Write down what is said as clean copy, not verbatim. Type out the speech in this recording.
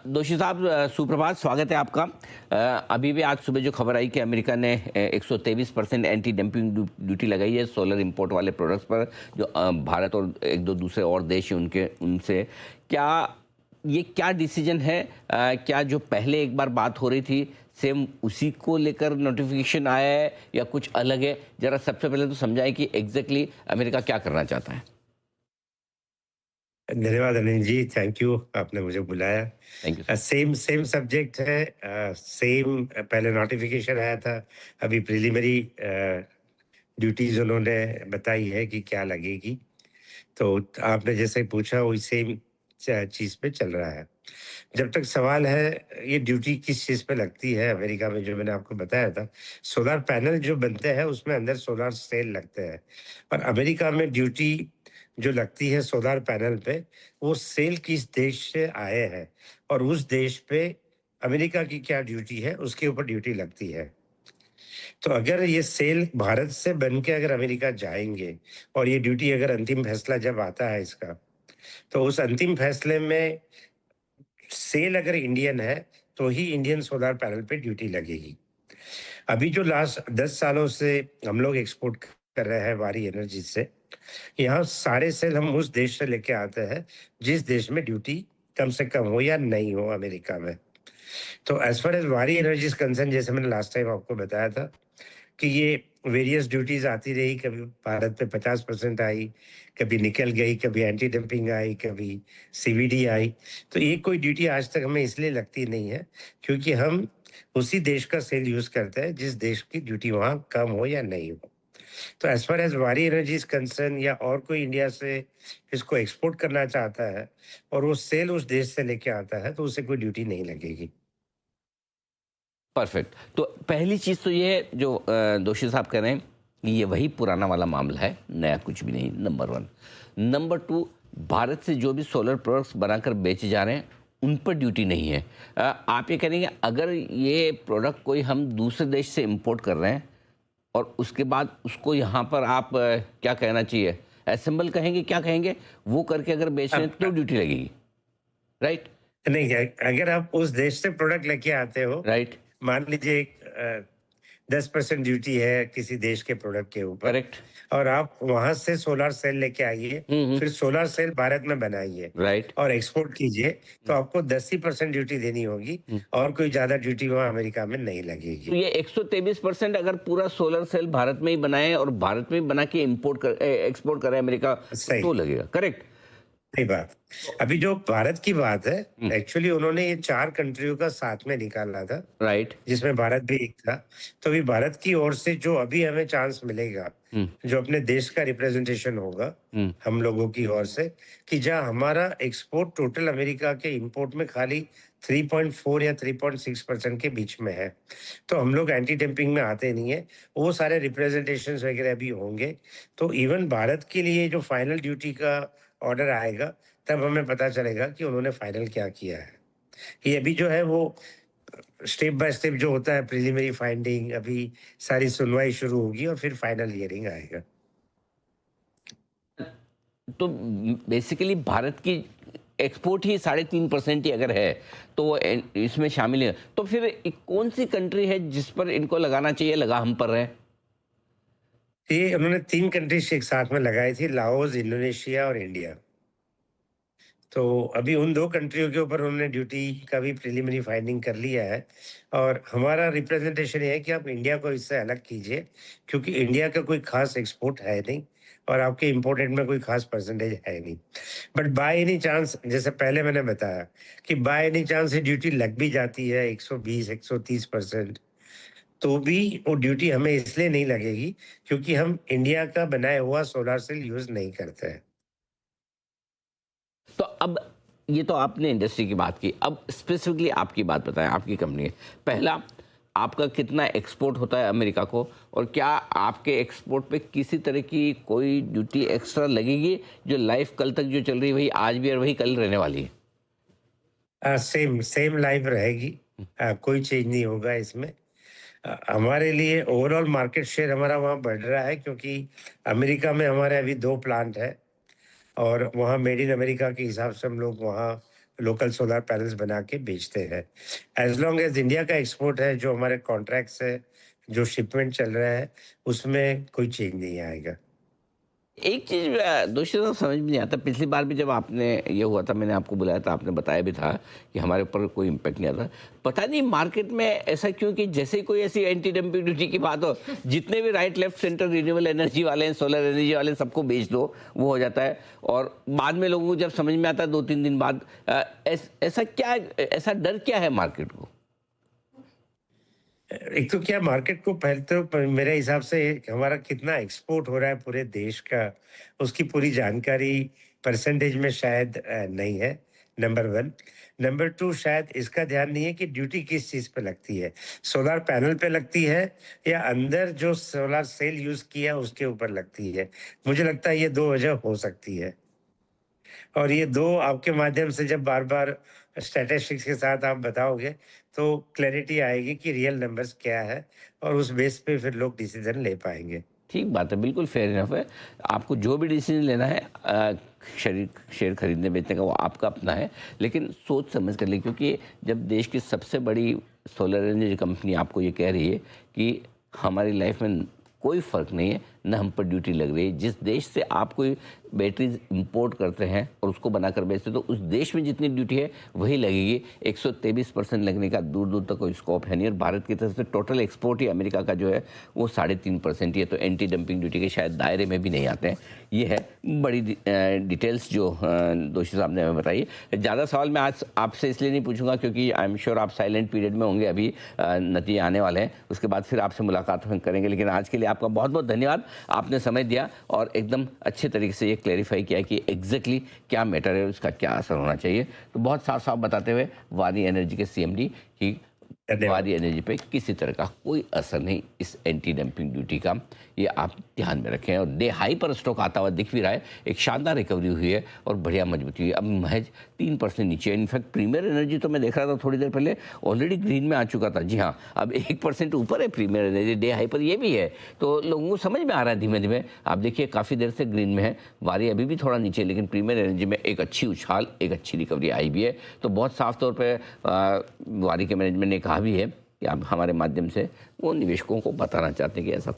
दोषी साहब, सुप्रभात, स्वागत है आपका। अभी भी आज सुबह जो खबर आई कि अमेरिका ने 123% एंटी डंपिंग ड्यूटी लगाई है सोलर इंपोर्ट वाले प्रोडक्ट्स पर, जो भारत और एक दो दूसरे और देश हैं उनके उनसे। क्या ये क्या डिसीजन है? क्या जो पहले एक बार बात हो रही थी सेम उसी को लेकर नोटिफिकेशन आया है या कुछ अलग है? जरा सबसे पहले तो समझाएं कि एग्जैक्टली अमेरिका क्या करना चाहता है। धन्यवाद अनिल जी, थैंक यू, आपने मुझे थैंक यू बुलाया। सर। सेम सेम सब्जेक्ट है। सेम पहले नोटिफिकेशन आया था। अभी प्रिलिमिनरी ड्यूटीज उन्होंने बताई है कि क्या लगेगी। तो आपने जैसे पूछा वही सेम चीज पे चल रहा है। जब तक सवाल है ये ड्यूटी किस चीज पे लगती है अमेरिका में, जो मैंने आपको बताया था, सोलर पैनल जो बनते हैं उसमें अंदर सोलर सेल लगते हैं। और अमेरिका में ड्यूटी जो लगती है सोलर पैनल पे, वो सेल किस देश से आए हैं और उस देश पे अमेरिका की क्या ड्यूटी है उसके ऊपर ड्यूटी लगती है। तो अगर ये सेल भारत से बन के अगर अमेरिका जाएंगे और ये ड्यूटी अगर अंतिम फैसला जब आता है इसका, तो उस अंतिम फैसले में सेल अगर इंडियन है तो ही इंडियन सोलर पैनल पे ड्यूटी लगेगी। अभी जो लास्ट 10 सालों से हम लोग एक्सपोर्ट कर रहे हैं वारी एनर्जी से, यहाँ सारे सेल हम उस देश से लेके आते हैं जिस देश में ड्यूटी कम से कम हो या नहीं हो अमेरिका में। तो एज फार एज वारी एनर्जी कंसर्न, जैसे मैंने लास्ट टाइम आपको बताया था कि ये वेरियस ड्यूटीज आती रही, कभी भारत पे 50% आई, कभी निकल गई, कभी एंटी डंपिंग आई, कभी सीवीडी आई। तो ये कोई ड्यूटी आज तक हमें इसलिए लगती नहीं है क्योंकि हम उसी देश का सेल यूज करते हैं जिस देश की ड्यूटी वहाँ कम हो या नहीं हो। तो एज फार एज वारी एनर्जी इज कंसर्न, या और कोई इंडिया से इसको एक्सपोर्ट करना चाहता है और वो सेल उस देश से लेके आता है, तो उसे कोई ड्यूटी नहीं लगेगी। परफेक्ट। तो पहली चीज़ तो ये है जो दोषी साहब कह रहे हैं कि ये वही पुराना वाला मामला है, नया कुछ भी नहीं, number one. Number two, Bharat से जो भी सोलर प्रोडक्ट्स बनाकर बेचे जा रहे हैं उन पर ड्यूटी नहीं है। आप ये करेंगे अगर ये प्रोडक्ट कोई हम दूसरे देश से इंपोर्ट कर रहे हैं और उसके बाद उसको यहाँ पर आप क्या कहना चाहिए, असेंबल कहेंगे, क्या कहेंगे, वो करके अगर बेच रहे हैं तो ड्यूटी लगेगी, राइट? नहीं, अगर आप उस देश से प्रोडक्ट लेके आते हो, राइट। मान लीजिए 10% ड्यूटी है किसी देश के प्रोडक्ट के ऊपर, करेक्ट। और आप वहां से सोलर सेल लेके आइए, हम्म। फिर सोलर सेल भारत में बनाइए राइट। और एक्सपोर्ट कीजिए, तो आपको 10% ड्यूटी देनी होगी और कोई ज्यादा ड्यूटी वहां अमेरिका में नहीं तो लगेगी। ये 123% अगर पूरा सोलर सेल भारत में ही बनाए और भारत में ही बना के इंपोर्ट कर एक्सपोर्ट करे अमेरिका, सही तो लगेगा, करेक्ट? सही बात। अभी जो भारत की बात है, हम्म। एक्चुअली उन्होंने ये 4 कंट्रियों का साथ में निकाला था राइट। जिसमें भारत भी एक था। तो अभी भारत की ओर से जो अभी हमें चांस मिलेगा, हम्म। जो अपने देश का रिप्रेजेंटेशन होगा हम्म। हम लोगों की ओर से, कि जहां हमारा एक्सपोर्ट टोटल अमेरिका के इंपोर्ट में खाली 3.4 या 3.6% के बीच में है, तो हम लोग एंटी डंपिंग में आते नहीं है। वो सारे रिप्रेजेंटेशन वगैरह भी होंगे। तो इवन भारत के लिए जो फाइनल ड्यूटी का ऑर्डर आएगा, तब हमें पता चलेगा कि उन्होंने फाइनल क्या किया है। ये अभी जो है वो स्टेप बाय स्टेप जो होता है, प्रिलिमिनरी फाइंडिंग, अभी सारी सुनवाई शुरू होगी और फिर फाइनल हियरिंग आएगा। तो बेसिकली भारत की एक्सपोर्ट ही 3.5% ही अगर है तो वो इसमें शामिल है, तो फिर कौन सी कंट्री है जिस पर इनको लगाना चाहिए, लगा हम पर है? ये उन्होंने 3 कंट्रीज एक साथ में लगाई थी, लाओस, इंडोनेशिया और इंडिया। तो अभी उन 2 कंट्रियों के ऊपर उन्होंने ड्यूटी का भी प्रिलिमिनरी फाइंडिंग कर लिया है। और हमारा रिप्रेजेंटेशन ये है कि आप इंडिया को इससे अलग कीजिए, क्योंकि इंडिया का कोई खास एक्सपोर्ट है नहीं और आपके इम्पोर्टेड में कोई खास परसेंटेज है नहीं। बट बाय एनी चांस, जैसे पहले मैंने बताया कि बाय एनी चांस ये ड्यूटी लग भी जाती है 120 130%, तो भी वो ड्यूटी हमें इसलिए नहीं लगेगी क्योंकि हम इंडिया का बनाया हुआ सोलर सेल यूज नहीं करते हैं। तो अब ये तो आपने इंडस्ट्री की बात की, अब स्पेसिफिकली आपकी बात बताएं, आपकी कंपनी है। पहला, आपका कितना एक्सपोर्ट होता है अमेरिका को, और क्या आपके एक्सपोर्ट पे किसी तरह की कोई ड्यूटी एक्स्ट्रा लगेगी? जो लाइफ कल तक जो चल रही है वही आज भी और वही कल रहने वाली है? सेम सेम लाइफ रहेगी। कोई चेंज नहीं होगा इसमें। हमारे लिए ओवरऑल मार्केट शेयर हमारा वहाँ बढ़ रहा है क्योंकि अमेरिका में हमारे अभी 2 प्लांट है और वहाँ मेड इन अमेरिका के हिसाब से हम लोग वहाँ लोकल सोलर पैनल्स बना के बेचते हैं। एज़ लॉन्ग एज़ इंडिया का एक्सपोर्ट है, जो हमारे कॉन्ट्रैक्ट्स है, जो शिपमेंट चल रहा है, उसमें कोई चेंज नहीं आएगा। एक चीज़ दूसरी तरफ समझ में नहीं आता, पिछली बार भी जब आपने ये हुआ था, मैंने आपको बुलाया था, आपने बताया भी था कि हमारे ऊपर कोई इम्पैक्ट नहीं आता। पता नहीं मार्केट में ऐसा क्यों कि जैसे ही कोई ऐसी एंटी डंपिंग ड्यूटी की बात हो, जितने भी right left centre renewable energy वाले हैं, सोलर एनर्जी वाले हैं, सबको बेच दो, वो हो जाता है। और बाद में लोगों को जब समझ में आता है 2-3 दिन बाद, ऐसा क्या, ऐसा डर क्या है मार्केट को? एक तो क्या मार्केट को पहले तो मेरे हिसाब से हमारा कितना एक्सपोर्ट हो रहा है पूरे देश का, उसकी पूरी जानकारी परसेंटेज में शायद नहीं है, नंबर 1। नंबर 2, शायद इसका ध्यान नहीं है कि ड्यूटी किस चीज़ पे लगती है। सोलर पैनल पे लगती है या अंदर जो सोलर सेल यूज़ किया उसके ऊपर लगती है। मुझे लगता है ये 2 वजह हो सकती है। और ये 2 आपके माध्यम से जब बार-बार स्टैटिस्टिक्स के साथ आप बताओगे, तो क्लैरिटी आएगी कि रियल नंबर्स क्या है और उस बेस पे फिर लोग डिसीज़न ले पाएँगे। ठीक बात है, बिल्कुल फेयर इनफ है। आपको जो भी डिसीजन लेना है, शेयर खरीदने बेचने का, वो आपका अपना है, लेकिन सोच समझ कर ले, क्योंकि जब देश की सबसे बड़ी सोलर एनर्जी कंपनी आपको ये कह रही है कि हमारी लाइफ में कोई फ़र्क नहीं है, न हम पर ड्यूटी लग रही है। जिस देश से आप कोई बैटरीज इंपोर्ट करते हैं और उसको बनाकर बेचते हैं, तो उस देश में जितनी ड्यूटी है वही लगेगी। 123% लगने का दूर दूर तक कोई स्कोप है नहीं। और भारत की तरफ से टोटल एक्सपोर्ट ही अमेरिका का जो है वो 3.5% ही है, तो एंटी डंपिंग ड्यूटी के शायद दायरे में भी नहीं आते हैं। ये है बड़ी डिटेल्स जो दोषी साहब ने हमें बताई। ज़्यादा सवाल मैं आज आपसे इसलिए नहीं पूछूंगा क्योंकि आई एम श्योर आप साइलेंट पीरियड में होंगे, अभी नतीजे आने वाले हैं, उसके बाद फिर आपसे मुलाकात हम करेंगे। लेकिन आज के लिए आपका बहुत बहुत धन्यवाद, आपने समय दिया और एकदम अच्छे तरीके से ये क्लैरिफाई किया कि एग्जैक्टली क्या मैटर है, उसका क्या असर होना चाहिए। तो बहुत साफ साफ बताते हुए वारी एनर्जी के सीएमडी की धन्यवाद। वारी एनर्जी पे किसी तरह का कोई असर नहीं इस एंटी डंपिंग ड्यूटी का, ये आप ध्यान में रखें। और डे हाई पर स्टॉक आता हुआ दिख भी रहा है, एक शानदार रिकवरी हुई है और बढ़िया मजबूती हुई है। अब महज 3% नीचे। इनफैक्ट प्रीमियर एनर्जी तो मैं देख रहा था थोड़ी देर पहले ऑलरेडी ग्रीन में आ चुका था। जी हाँ, अब 1% ऊपर है प्रीमियर एनर्जी, डे हाई पर ये भी है। तो लोगों को समझ में आ रहा है धीमे धीमे। आप देखिए काफ़ी देर से ग्रीन में है, वारी अभी भी थोड़ा नीचे, लेकिन प्रीमियर एनर्जी में एक अच्छी उछाल, एक अच्छी रिकवरी आई भी है। तो बहुत साफ तौर पर वारी के मैनेजमेंट ने कहा भी है कि आप हमारे माध्यम से वो निवेशकों को बताना चाहते हैं कि ऐसा